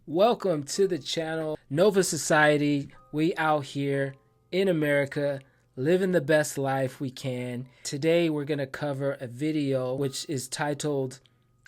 Welcome to the channel, Nova Society. We out here in America living the best life we can. Today we're going to cover a video which is titled,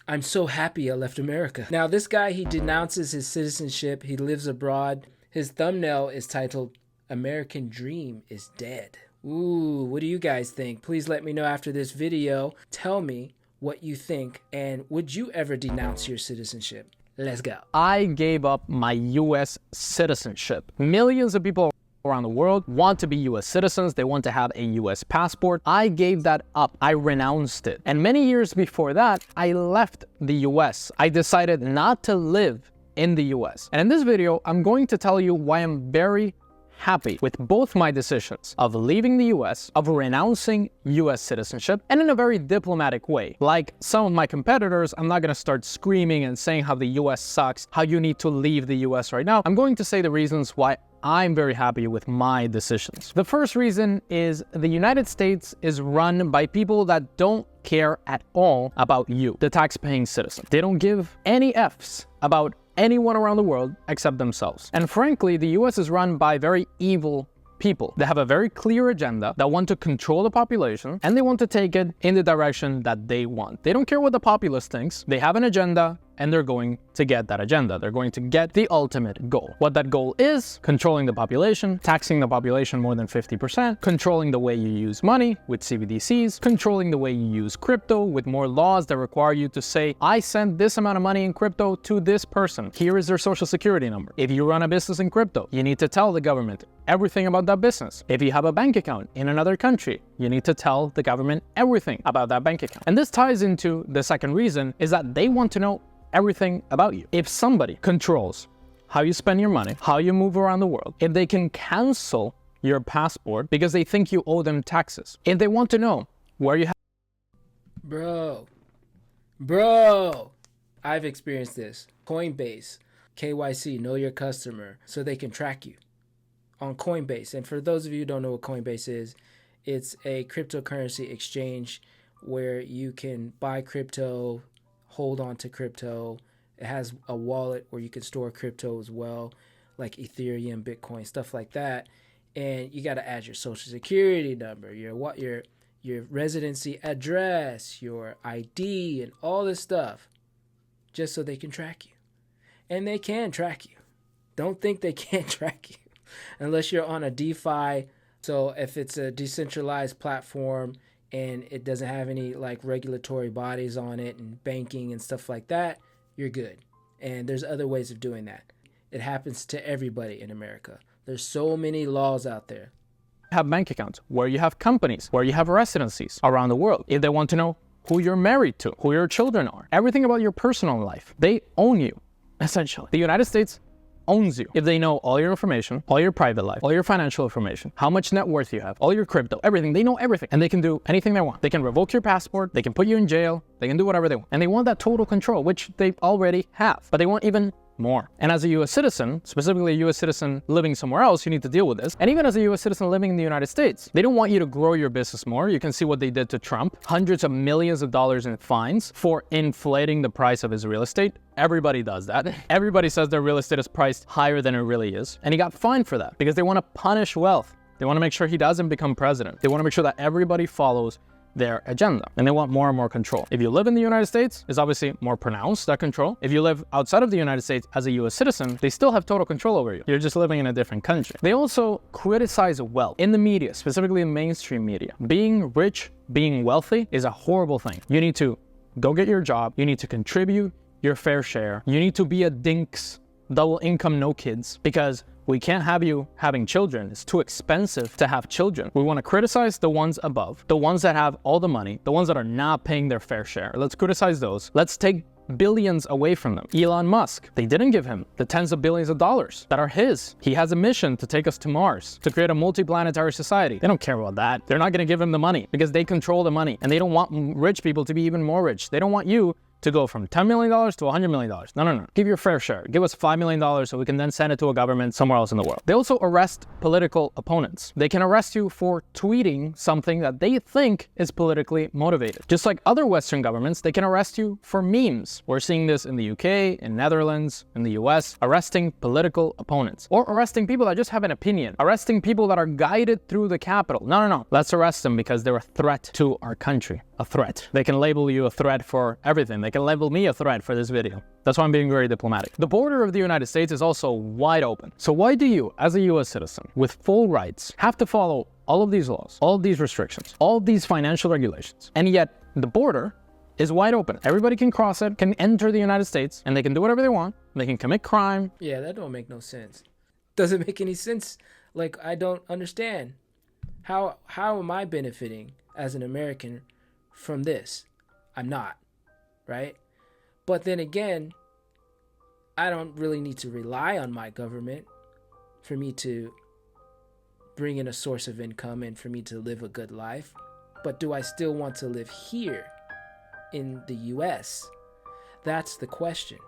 I'm so happy I left America. Now this guy, he denounces his citizenship. He lives abroad. His thumbnail is titled, American Dream is Dead. Ooh, what do you guys think? Please let me know after this video. Tell me what you think, and would you ever denounce your citizenship? Let's go. I gave up my US citizenship. Millions of people around the world want to be US citizens. They want to have a US passport. I gave that up. I renounced it. And many years before that, I left the US. I decided not to live in the US. And in this video, I'm going to tell you why I'm very happy with both my decisions of leaving the US, of renouncing US citizenship, and in a very diplomatic way. Like some of my competitors, I'm not going to start screaming and saying how the US sucks, how you need to leave the US right now. I'm going to say the reasons why I'm very happy with my decisions. The first reason is the United States is run by people that don't care at all about you, the tax-paying citizen. They don't give any Fs about anyone around the world except themselves. And frankly, the US is run by very evil people. They have a very clear agenda that want to control the population, and they want to take it in the direction that they want. They don't care what the populace thinks. They have an agenda, and they're going to get that agenda. They're going to get the ultimate goal. What that goal is: controlling the population, taxing the population more than 50%, controlling the way you use money with CBDCs, controlling the way you use crypto with more laws that require you to say, I sent this amount of money in crypto to this person. Here is their social security number. If you run a business in crypto, you need to tell the government everything about that business. If you have a bank account in another country, you need to tell the government everything about that bank account. And this ties into the second reason, is that they want to know everything about you. If somebody controls how you spend your money, how you move around the world, if they can cancel your passport because they think you owe them taxes, if they want to know where you have... Bro, I've experienced this. Coinbase, KYC, know your customer, so they can track you on Coinbase. And for those of you who don't know what Coinbase is, it's a cryptocurrency exchange where you can buy crypto, hold on to crypto. It has a wallet where you can store crypto as well, like Ethereum, Bitcoin, stuff like that. And you got to add your social security number, your residency address, your ID, and all this stuff, just so they can track you. And they can track you. Don't think they can't track you unless you're on a DeFi. So if it's a decentralized platform and it doesn't have any like regulatory bodies on it and banking and stuff like that, you're good. And there's other ways of doing that. It happens to everybody in America. There's so many laws out there. Have bank accounts, where you have companies, where you have residencies around the world. If they want to know who you're married to, who your children are, everything about your personal life, they own you, essentially. The United States owns you. If they know all your information, all your private life, all your financial information, how much net worth you have, all your crypto, everything, they know everything. And they can do anything they want. They can revoke your passport, they can put you in jail, they can do whatever they want. And they want that total control, which they already have, but they want even more. And as a US citizen, specifically a US citizen living somewhere else, you need to deal with this. And even as a US citizen living in the United States, they don't want you to grow your business more. You can see what they did to Trump. Hundreds of millions of dollars in fines for inflating the price of his real estate. Everybody does that. Everybody says their real estate is priced higher than it really is. And he got fined for that because they want to punish wealth. They want to make sure he doesn't become president. They want to make sure that everybody follows their agenda, and they want more and more control. If you live in the United States, it's obviously more pronounced, that control. If you live outside of the United States as a US citizen, they still have total control over you. You're just living in a different country. They also criticize wealth in the media, specifically in mainstream media. Being rich, being wealthy is a horrible thing. You need to go get your job. You need to contribute your fair share. You need to be a dinks, double income, no kids, because we can't have you having children. It's too expensive to have children. We want to criticize the ones above, the ones that have all the money, the ones that are not paying their fair share. Let's criticize those. Let's take billions away from them. Elon Musk, they didn't give him the tens of billions of dollars that are his. He has a mission to take us to Mars, to create a multi-planetary society. They don't care about that. They're not going to give him the money because they control the money, and they don't want rich people to be even more rich. They don't want you to go from $10 million to $100 million. No. Give your fair share. Give us $5 million so we can then send it to a government somewhere else in the world. They also arrest political opponents. They can arrest you for tweeting something that they think is politically motivated. Just like other Western governments, they can arrest you for memes. We're seeing this in the UK, in Netherlands, in the US, arresting political opponents. Or arresting people that just have an opinion. Arresting people that are guided through the Capitol. No. Let's arrest them because they're a threat to our country. A threat. They can label you a threat for everything. They can label me a threat for this video. That's why I'm being very diplomatic. The border of the United States is also wide open. So why do you, as a US citizen with full rights, have to follow all of these laws, all of these restrictions, all of these financial regulations, and yet the border is wide open? Everybody can cross it, can enter the United States, and they can do whatever they want. They can commit crime. Yeah, that don't make no sense. Doesn't make any sense. Like, I don't understand. How am I benefiting as an American from this? I'm not, right? But then again, I don't really need to rely on my government for me to bring in a source of income and for me to live a good life. But do I still want to live here in the US? That's the question.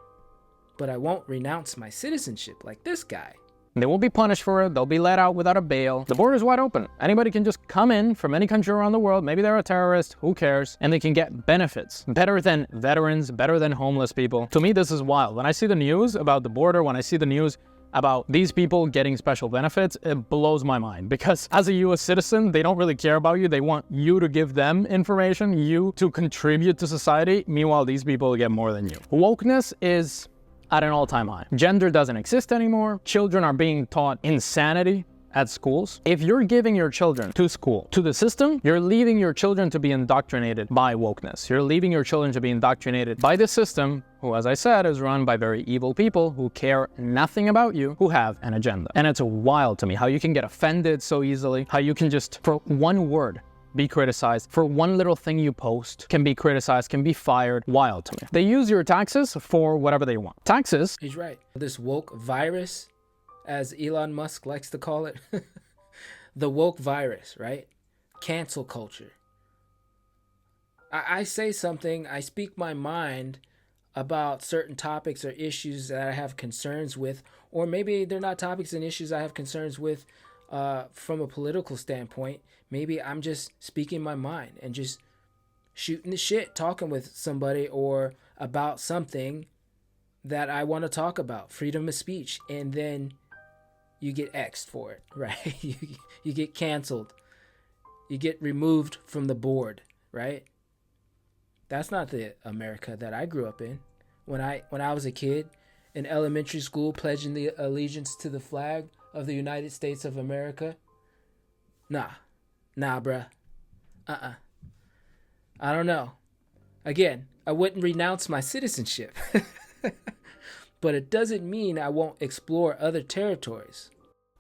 But I won't renounce my citizenship like this guy. They won't be punished for it. They'll be let out without a bail. The border is wide open. Anybody can just come in from any country around the world. Maybe they're a terrorist, who cares? And they can get benefits. Better than veterans, better than homeless people. To me, this is wild. When I see the news about the border, when I see the news about these people getting special benefits, it blows my mind. Because as a US citizen, they don't really care about you. They want you to give them information, you to contribute to society. Meanwhile, these people get more than you. Wokeness is at an all-time high. Gender doesn't exist anymore. Children are being taught insanity at schools. If you're giving your children to school, to the system, you're leaving your children to be indoctrinated by wokeness. You're leaving your children to be indoctrinated by the system, who, as I said, is run by very evil people who care nothing about you, who have an agenda. And it's wild to me how you can get offended so easily, how you can just, for one word, be criticized. For one little thing you post, can be criticized, can be fired. Wild to me. They use your taxes for whatever they want. Taxes. He's right. This woke virus, as Elon Musk likes to call it, the woke virus, right? Cancel culture. I say something, I speak my mind about certain topics or issues that I have concerns with, or maybe they're not topics and issues I have concerns with from a political standpoint. Maybe I'm just speaking my mind and just shooting the shit, talking with somebody or about something that I want to talk about, freedom of speech, and then you get X'd for it, right? You get canceled. You get removed from the board, right? That's not the America that I grew up in. When I was a kid in elementary school, pledging the allegiance to the flag of the United States of America. Nah, bruh. I don't know. Again, I wouldn't renounce my citizenship. But it doesn't mean I won't explore other territories.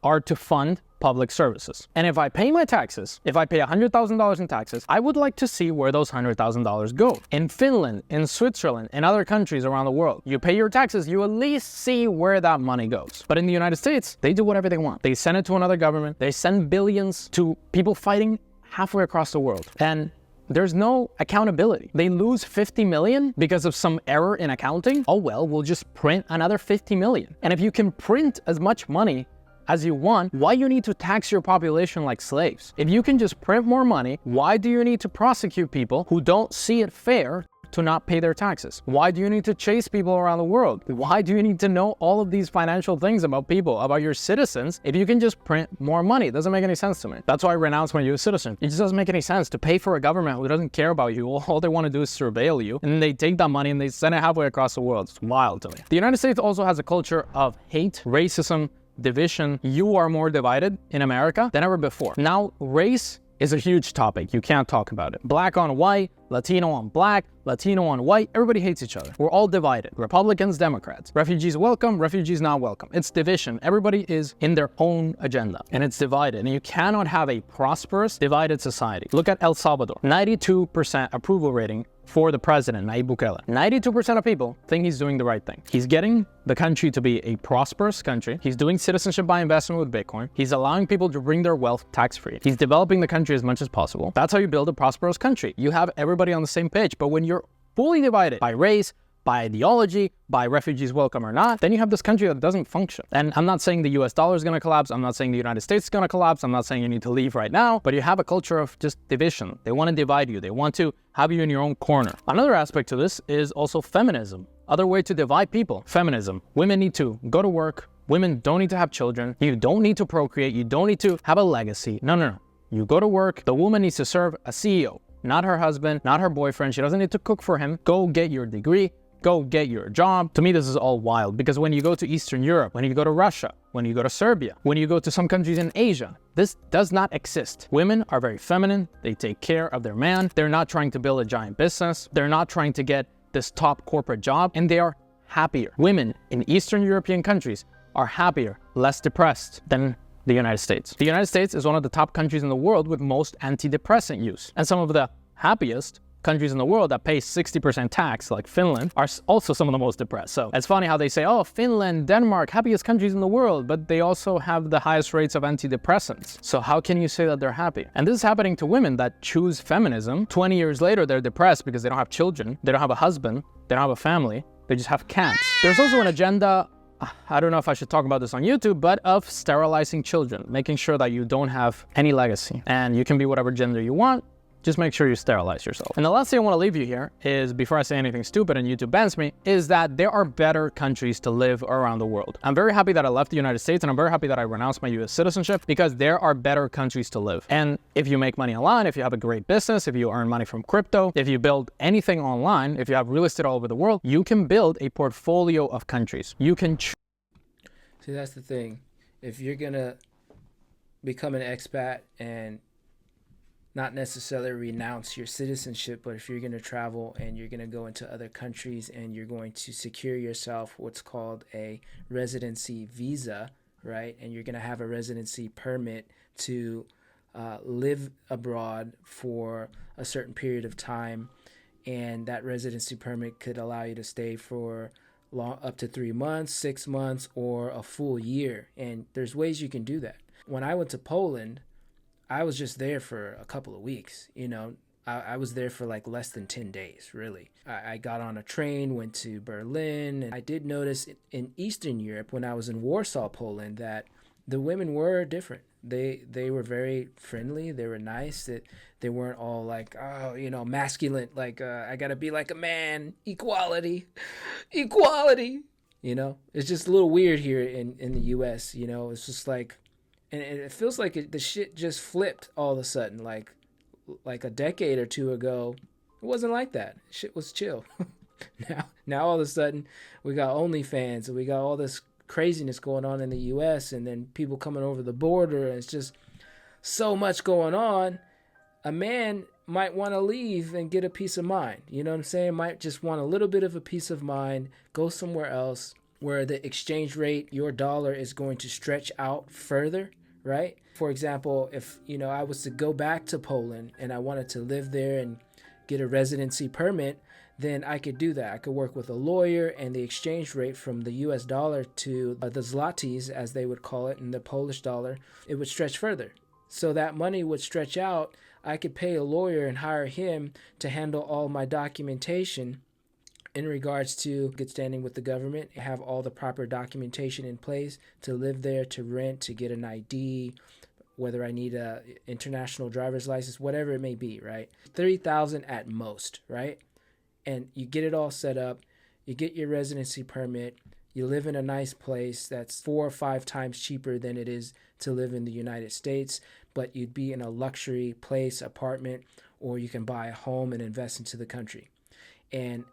Are to fund public services. And if I pay my taxes, if I pay $100,000 in taxes, I would like to see where those $100,000 go. In Finland, in Switzerland, in other countries around the world, you pay your taxes, you at least see where that money goes. But in the United States, they do whatever they want. They send it to another government. They send billions to people fighting halfway across the world. And there's no accountability. They lose 50 million because of some error in accounting. Oh well, we'll just print another 50 million. And if you can print as much money as you want, why you need to tax your population like slaves? If you can just print more money, why do you need to prosecute people who don't see it fair to not pay their taxes? Why do you need to chase people around the world? Why do you need to know all of these financial things about people, about your citizens, if you can just print more money? It doesn't make any sense to me. That's why I renounce my US citizen. It just doesn't make any sense to pay for a government who doesn't care about you. All they want to do is surveil you, and then they take that money and they send it halfway across the world. It's wild to me. The United States also has a culture of hate, racism, division. You are more divided in America than ever before. Now, race is a huge topic. You can't talk about it. Black on white, Latino on black, Latino on white, everybody hates each other. We're all divided. Republicans, Democrats. Refugees welcome, refugees not welcome. It's division. Everybody is in their own agenda, and it's divided. And you cannot have a prosperous, divided society. Look at El Salvador. 92% approval rating for the president, Nayib Bukele. 92% of people think he's doing the right thing. He's getting the country to be a prosperous country. He's doing citizenship by investment with Bitcoin. He's allowing people to bring their wealth tax-free. He's developing the country as much as possible. That's how you build a prosperous country. You have everybody on the same page. But when you're fully divided by race, by ideology, by refugees welcome or not, then you have this country that doesn't function. And I'm not saying the US dollar is going to collapse. I'm not saying the United States is going to collapse. I'm not saying you need to leave right now, but you have a culture of just division. They want to divide you. They want to have you in your own corner. Another aspect to this is also feminism. Other way to divide people, feminism. Women need to go to work. Women don't need to have children. You don't need to procreate. You don't need to have a legacy. No. You go to work. The woman needs to serve a CEO, not her husband, not her boyfriend. She doesn't need to cook for him. Go get your degree. Go get your job. To me, this is all wild because when you go to Eastern Europe, when you go to Russia, when you go to Serbia, when you go to some countries in Asia, this does not exist. Women are very feminine. They take care of their man. They're not trying to build a giant business. They're not trying to get this top corporate job, and they are happier. Women in Eastern European countries are happier, less depressed than the United States. The United States is one of the top countries in the world with most antidepressant use, and some of the happiest countries in the world that pay 60% tax, like Finland, are also some of the most depressed. So it's funny how they say, oh, Finland, Denmark, happiest countries in the world, but they also have the highest rates of antidepressants. So how can you say that they're happy? And this is happening to women that choose feminism. 20 years later, they're depressed because they don't have children, they don't have a husband, they don't have a family, they just have cats. There's also an agenda, I don't know if I should talk about this on YouTube, but of sterilizing children, making sure that you don't have any legacy and you can be whatever gender you want. Just make sure you sterilize yourself. And the last thing I want to leave you here is, before I say anything stupid and YouTube bans me, is that there are better countries to live around the world. I'm very happy that I left the United States, and I'm very happy that I renounced my US citizenship, because there are better countries to live. And if you make money online, if you have a great business, if you earn money from crypto, if you build anything online, if you have real estate all over the world, you can build a portfolio of countries. You can See, that's the thing. If you're gonna become an expat and not necessarily renounce your citizenship, but if you're going to travel and you're going to go into other countries and you're going to secure yourself what's called a residency visa, right? And you're going to have a residency permit to live abroad for a certain period of time. And that residency permit could allow you to stay for up to 3 months, 6 months, or a full year. And there's ways you can do that. When I went to Poland, I was just there for a couple of weeks. I was there for like less than 10 days, really. I got on a train, went to Berlin, and I did notice in Eastern Europe, when I was in Warsaw, Poland, that the women were different. They were very friendly. They were nice. That they weren't all like, oh, masculine. Like, I gotta be like a man. Equality. It's just a little weird here in the U.S. It's just like, and it feels like the shit just flipped all of a sudden. Like a decade or two ago, it wasn't like that. Shit was chill. Now all of a sudden, we got OnlyFans and we got all this craziness going on in the U.S. and then people coming over the border, and it's just so much going on. A man might want to leave and get a peace of mind. You know what I'm saying? Might just want a little bit of a peace of mind, go somewhere else where the exchange rate, your dollar, is going to stretch out further. Right? For example, if I was to go back to Poland and I wanted to live there and get a residency permit, then I could do that. I could work with a lawyer, and the exchange rate from the US dollar to the zlotys, as they would call it, and the Polish dollar, it would stretch further. So that money would stretch out. I could pay a lawyer and hire him to handle all my documentation in regards to good standing with the government, have all the proper documentation in place to live there, to rent, to get an ID, whether I need a international driver's license, whatever it may be, right? $30,000 at most, right? And you get it all set up, you get your residency permit, you live in a nice place that's 4 or 5 times cheaper than it is to live in the United States, but you'd be in a luxury place, apartment, or you can buy a home and invest into the country. And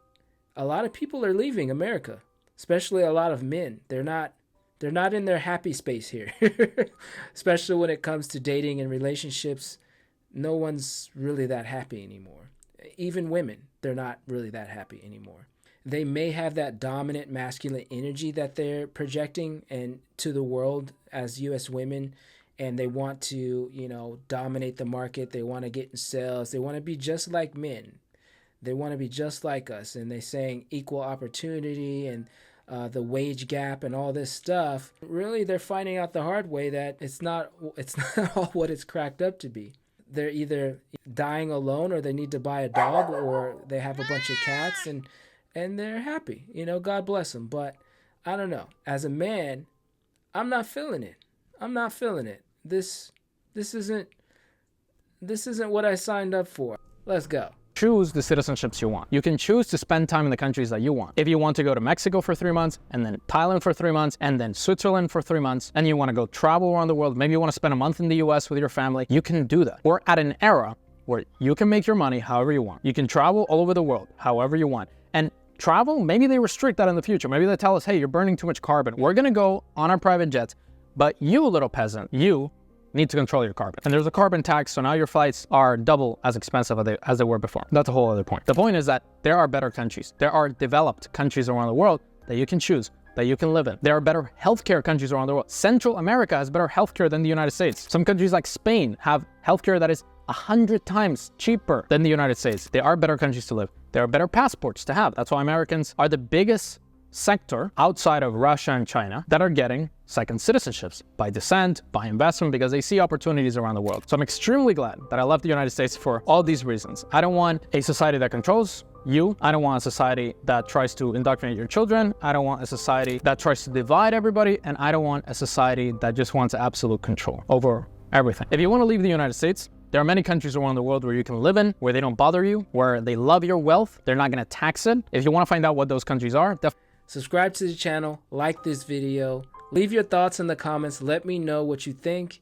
a lot of people are leaving America, especially a lot of men. They're not in their happy space here, especially when it comes to dating and relationships. No one's really that happy anymore. Even women, they're not really that happy anymore. They may have that dominant masculine energy that they're projecting and to the world as U.S. women, and they want to, dominate the market. They want to get in sales. They want to be just like men. They want to be just like us, and they're saying equal opportunity and the wage gap and all this stuff. Really, they're finding out the hard way that it's not all what it's cracked up to be. they're either dying alone, or they need to buy a dog, or they have a bunch of cats, and they're happy. God bless them. But I don't know. As a man, I'm not feeling it. I'm not feeling it. This isn't what I signed up for. Let's go. Choose the citizenships you want. You can choose to spend time in the countries that you want. If you want to go to Mexico for 3 months, and then Thailand for 3 months, and then Switzerland for 3 months, and you want to go travel around the world, maybe you want to spend a month in the US with your family, you can do that. We're at an era where you can make your money however you want. You can travel all over the world however you want. And travel, maybe they restrict that in the future. Maybe they tell us, hey, you're burning too much carbon. We're going to go on our private jets, but you, little peasant, you need to control your carbon. And there's a carbon tax, so now your flights are double as expensive as they were before. That's a whole other point. The point is that there are better countries. There are developed countries around the world that you can choose, that you can live in. There are better healthcare countries around the world. Central America has better healthcare than the United States. Some countries like Spain have healthcare that is 100 times cheaper than the United States. There are better countries to live. There are better passports to have. That's why Americans are the biggest sector outside of Russia and China that are getting second citizenships by descent, by investment, because they see opportunities around the world. So I'm extremely glad that I left the United States for all these reasons. I don't want a society that controls you. I don't want a society that tries to indoctrinate your children. I don't want a society that tries to divide everybody. And I don't want a society that just wants absolute control over everything. If you want to leave the United States, there are many countries around the world where you can live in, where they don't bother you, where they love your wealth. They're not going to tax it. If you want to find out what those countries are, subscribe to the channel, like this video, leave your thoughts in the comments. Let me know what you think.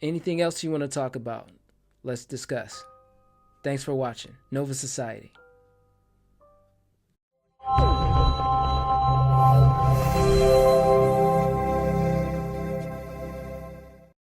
Anything else you want to talk about, let's discuss. Thanks for watching. Nova Society.